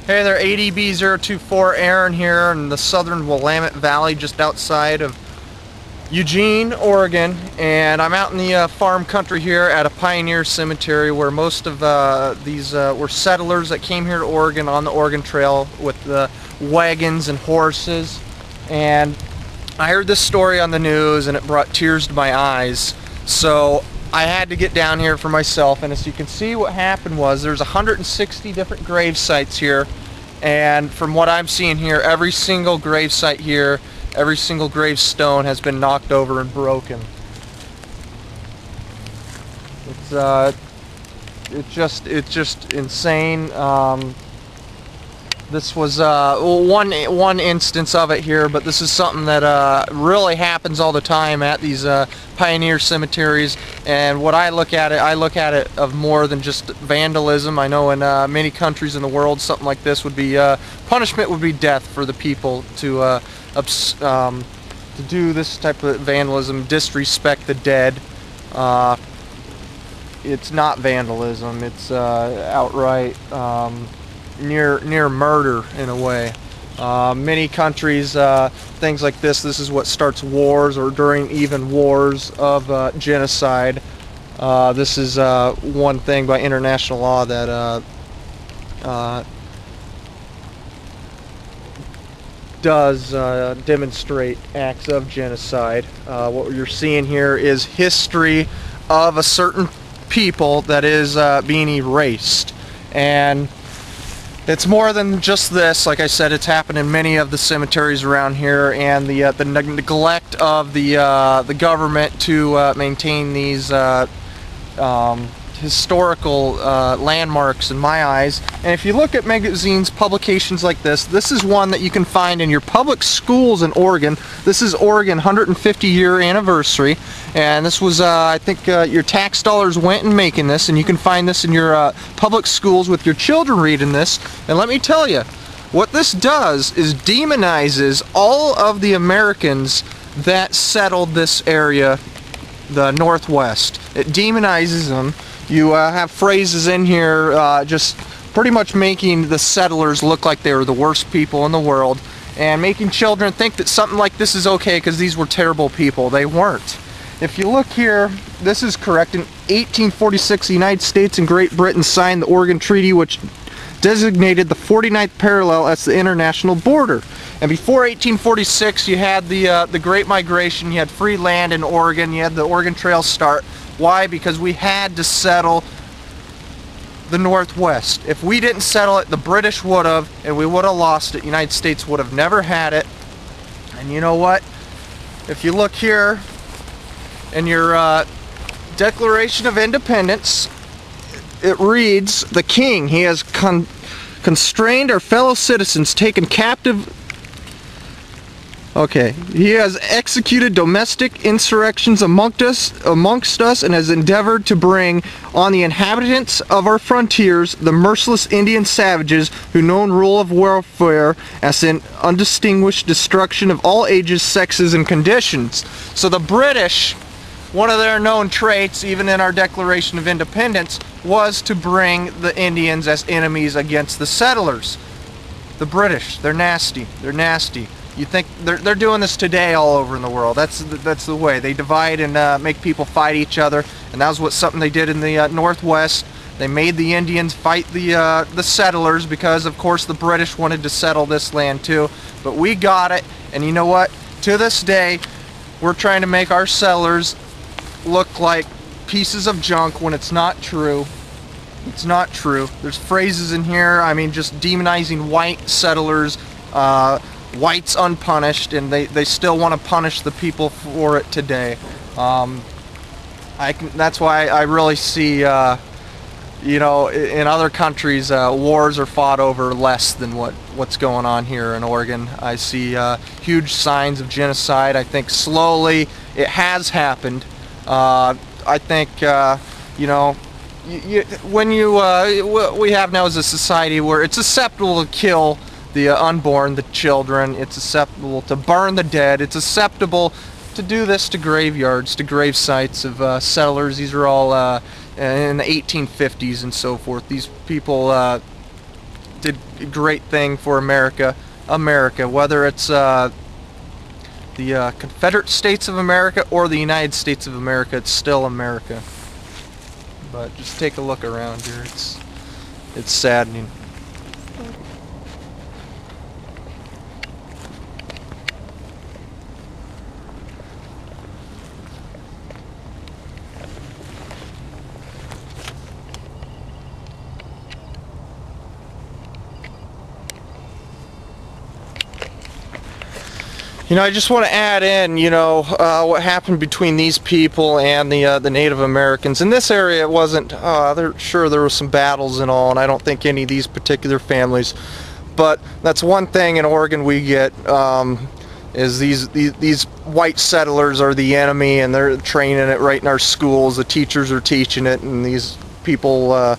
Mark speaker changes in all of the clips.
Speaker 1: Hey there, ADB024 Aaron here in the southern Willamette Valley just outside of Eugene, Oregon, and I'm out in the farm country here at a pioneer cemetery where most of these were settlers that came here to Oregon on the Oregon Trail with the wagons and horses. And I heard this story on the news and it brought tears to my eyes, so I had to get down here for myself. And as you can see, what happened was there's 160 different grave sites here, and from what I'm seeing here, every single grave site here, every single gravestone has been knocked over and broken. It's just insane. This was one instance of it here, but this is something that really happens all the time at these pioneer cemeteries. And what I look at it of more than just vandalism. I know in many countries in the world, something like this would be punishment would be death for the people to do this type of vandalism, disrespect the dead. It's not vandalism. It's outright near murder in a way. Many countries, things like this is what starts wars, or during even wars of genocide. This is one thing by international law that does demonstrate acts of genocide. What you're seeing here is history of a certain people that is being erased. And it's more than just this. Like I said, it's happened in many of the cemeteries around here, and the neglect of the government to maintain these historical landmarks, in my eyes. And if you look at magazines, publications like this is one that you can find in your public schools in Oregon. This is Oregon 150-year anniversary, and this was I think your tax dollars went in making this, and you can find this in your public schools with your children reading this. And let me tell you, what this does is demonizes all of the Americans that settled this area, the Northwest. It demonizes them. You have phrases in here just pretty much making the settlers look like they were the worst people in the world, and making children think that something like this is okay because these were terrible people. They weren't. If you look here, this is correct. In 1846, the United States and Great Britain signed the Oregon Treaty, which designated the 49th parallel as the international border. And before 1846, you had the Great Migration. You had free land in Oregon. You had the Oregon Trail start. Why? Because we had to settle the Northwest. If we didn't settle it, the British would have, and we would have lost it. The United States would have never had it. And you know what? If you look here in your Declaration of Independence, it reads, "The King, he has constrained our fellow citizens, taken captive..." Okay, he has executed domestic insurrections amongst us, and has endeavored to bring on the inhabitants of our frontiers the merciless Indian savages who know rule of warfare as an undistinguished destruction of all ages, sexes, and conditions. So the British, one of their known traits, even in our Declaration of Independence, was to bring the Indians as enemies against the settlers. The British, they're nasty. They're nasty. You think they're doing this today all over in the world. That's the way they divide and make people fight each other. And that was something they did in the Northwest. They made the Indians fight the settlers because, of course, the British wanted to settle this land too. But we got it, and you know what? To this day, we're trying to make our settlers look like pieces of junk when it's not true. It's not true. There's phrases in here, I mean, just demonizing white settlers, whites unpunished, and they still want to punish the people for it today. That's why I really see, you know, in other countries, wars are fought over less than what's going on here in Oregon. I see huge signs of genocide. I think slowly it has happened. I think, you know, what we have now is a society where it's acceptable to kill the unborn, the children. It's acceptable to burn the dead. It's acceptable to do this to graveyards, to grave sites of settlers. These are all in the 1850s and so forth. These people did a great thing for America. Whether it's the Confederate States of America or the United States of America, it's still America. But just take a look around here. It's saddening. You know, I just want to add in, you know, what happened between these people and the Native Americans. In this area, it wasn't, sure there were some battles and all, and I don't think any of these particular families, but that's one thing in Oregon we get, is these white settlers are the enemy, and they're training it right in our schools. The teachers are teaching it, and these people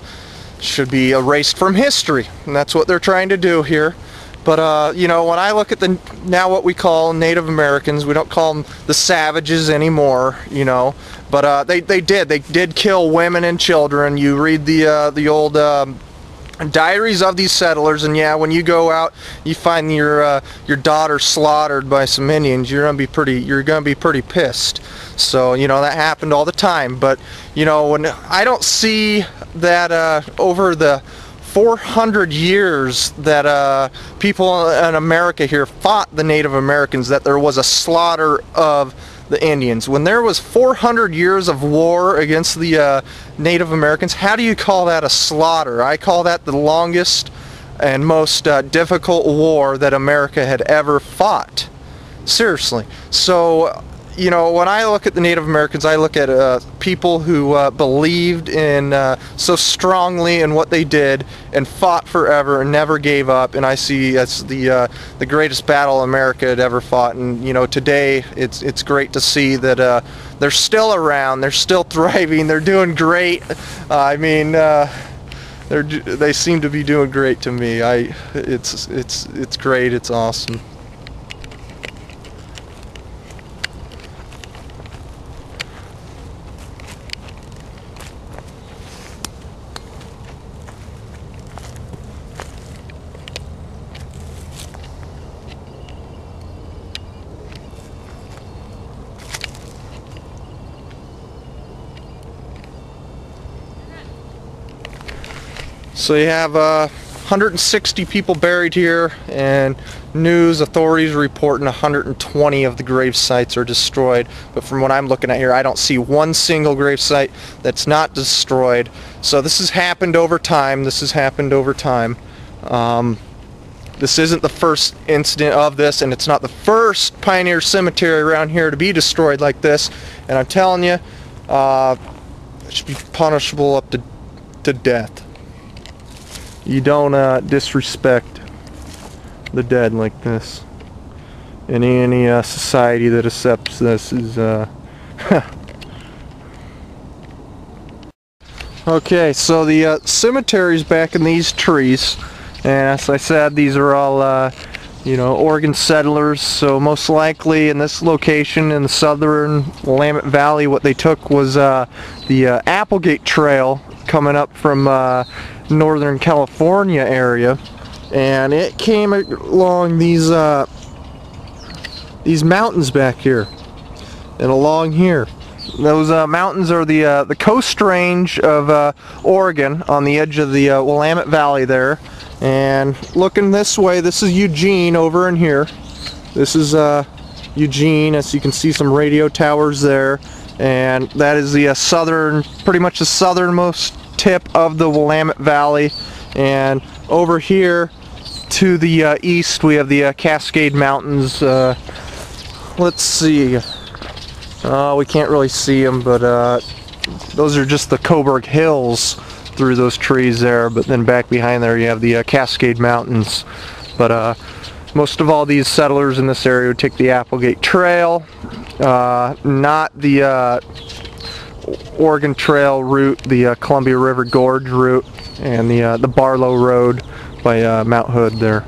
Speaker 1: should be erased from history, and that's what they're trying to do here. But, you know, when I look at now what we call Native Americans, we don't call them the savages anymore, you know, but they did kill women and children. You read the old diaries of these settlers, and yeah, when you go out, you find your daughter slaughtered by some Indians, you're gonna be pretty pissed. So, you know, that happened all the time. But, you know, when I don't see that over the 400 years that people in America here fought the Native Americans, that there was a slaughter of the Indians. When there was 400 years of war against the Native Americans, how do you call that a slaughter? I call that the longest and most difficult war that America had ever fought. Seriously. So, you know, when I look at the Native Americans, I look at people who believed in so strongly in what they did and fought forever and never gave up, and I see as the greatest battle America had ever fought. And, you know, today it's great to see that they're still around, they're still thriving, they're doing great. I mean, they seem to be doing great to me. It's great, it's awesome. So you have 160 people buried here, and news authorities reporting 120 of the grave sites are destroyed. But from what I'm looking at here, I don't see one single grave site that's not destroyed. So this has happened over time. This isn't the first incident of this, and it's not the first Pioneer Cemetery around here to be destroyed like this. And I'm telling you, it should be punishable up to death. You don't disrespect the dead like this. And any society that accepts this is Okay, so the cemetery's back in these trees, and as I said, these are all you know, Oregon settlers. So most likely in this location in the southern Willamette Valley, what they took was the Applegate Trail coming up from Northern California area, and it came along these mountains back here and along here. Those mountains are the Coast Range of Oregon on the edge of the Willamette Valley there. And looking this way, this is Eugene over in here. This is Eugene, as you can see some radio towers there, and that is the pretty much the southernmost tip of the Willamette Valley. And over here to the east we have the Cascade Mountains. Let's see, we can't really see them, but those are just the Coburg Hills through those trees there. But then back behind there you have the Cascade Mountains. But most of all these settlers in this area would take the Applegate Trail, not the Oregon Trail route, the Columbia River Gorge route, and the Barlow Road by Mount Hood there.